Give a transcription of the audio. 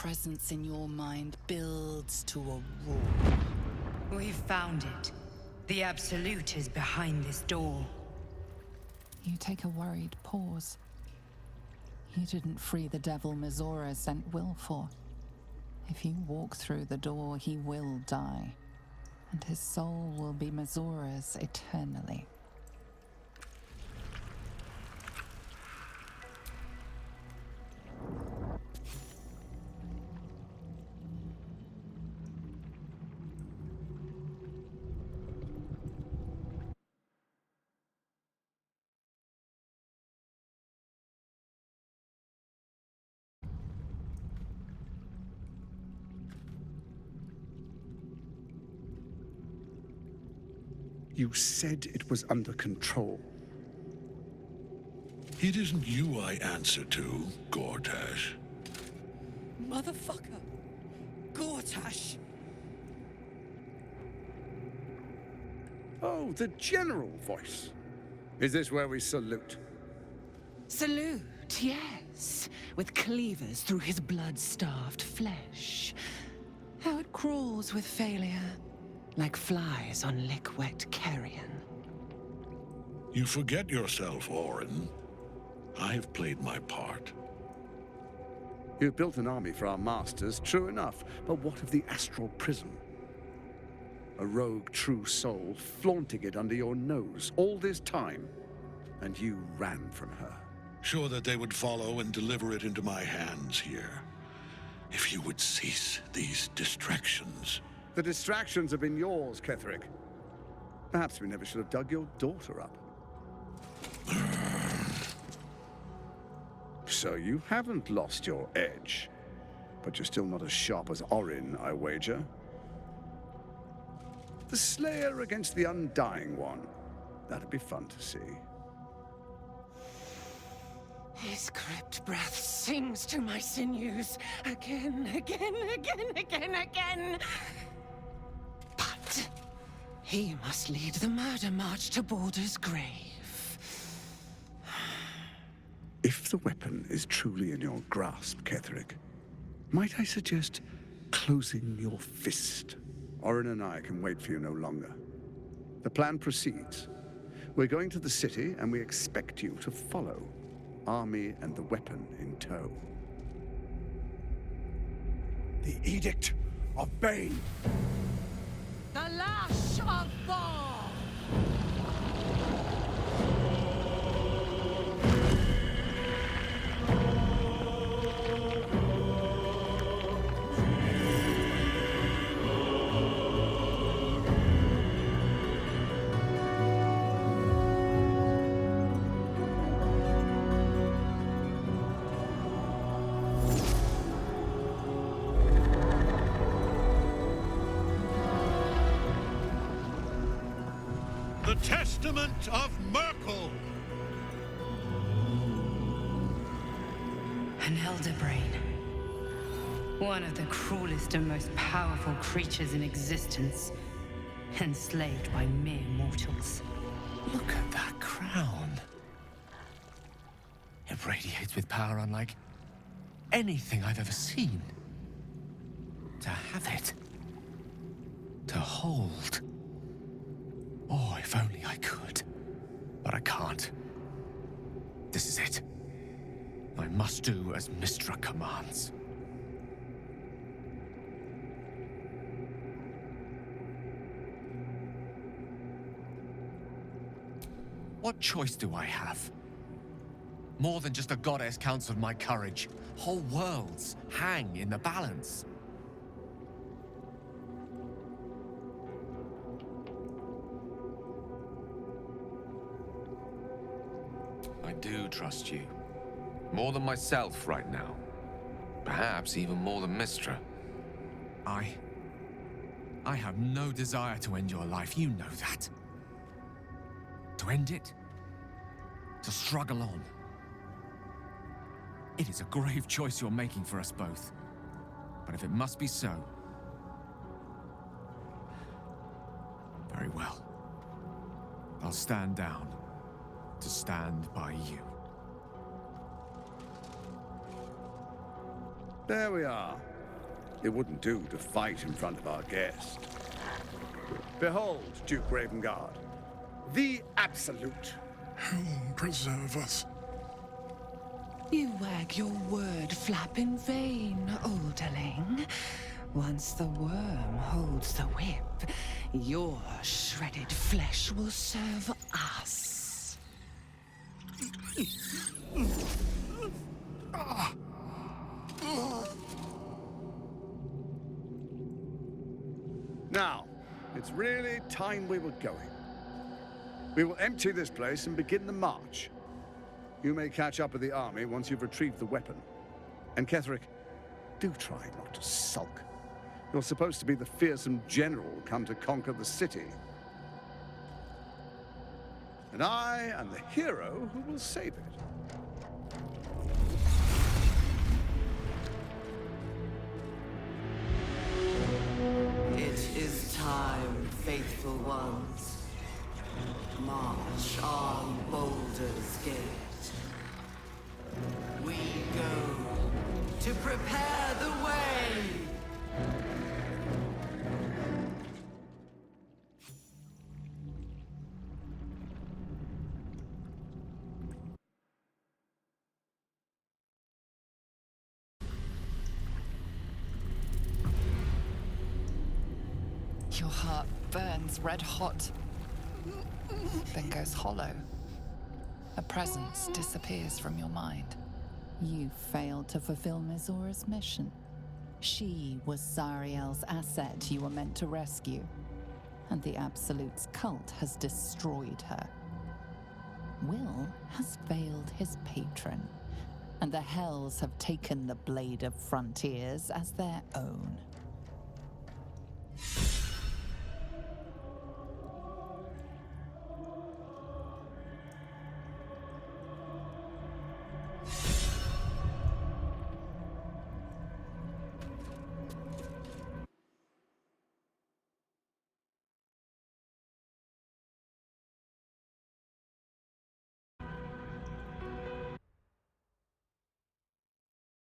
presence in your mind builds to a roar. We've found it. The Absolute is behind this door. You take a worried pause. You didn't free the devil Mizora sent Will for. If you walk through the door, he will die, and his soul will be Mizora's eternally. You said it was under control. It isn't you I answer to, Gortash. Motherfucker! Gortash! Oh, the general voice. Is this where we salute? Salute, yes, with cleavers through his blood-starved flesh. How it crawls with failure, like flies on lick-wet carrion. You forget yourself, Orin. I have played my part. You've built an army for our masters, true enough, but what of the astral prison? A rogue true soul flaunting it under your nose all this time, and you ran from her. Sure that they would follow and deliver it into my hands here. If you would cease these distractions. The distractions have been yours, Ketherick. Perhaps we never should have dug your daughter up. So you haven't lost your edge, but you're still not as sharp as Orin, I wager. The Slayer against the Undying One. That'd be fun to see. His crypt breath sings to my sinews again, again, again, again, again. But he must lead the murder march to Baldur's grave. If the weapon is truly in your grasp, Ketherick, might I suggest closing your fist? Orin and I can wait for you no longer. The plan proceeds. We're going to the city, and we expect you to follow. Army and the weapon in tow. The Edict of Bane! The Lash of Ball! The Testament of Merkel! An elder brain. One of the cruelest and most powerful creatures in existence. Enslaved by mere mortals. Look at that crown. It radiates with power unlike anything I've ever seen. To have it. To hold. Oh, if only I could. But I can't. This is it. I must do as Mystra commands. What choice do I have? More than just a goddess counts on my courage. Whole worlds hang in the balance. I do trust you. More than myself right now. Perhaps even more than Mystra. I have no desire to end your life, you know that. To end it? To struggle on? It is a grave choice you're making for us both. But if it must be so... very well. I'll stand down to stand by you. There we are. It wouldn't do to fight in front of our guest. Behold, Duke Ravengard, the Absolute. Helm preserve us. You wag your word flap in vain, olderling. Once the worm holds the whip, your shredded flesh will serve us. Now, it's really time we were going. We will empty this place and begin the march. You may catch up with the army once you've retrieved the weapon. And Ketherick, do try not to sulk. You're supposed to be the fearsome general come to conquer the city. And I am the hero who will save it. It is time, faithful ones. March on Baldur's Gate. We go to prepare the way. Your heart burns red hot, then goes hollow. A presence disappears from your mind. You failed to fulfill Mizora's mission. She was Zariel's asset you were meant to rescue, and the Absolute's cult has destroyed her. Will has failed his patron, and the Hells have taken the Blade of Frontiers as their own.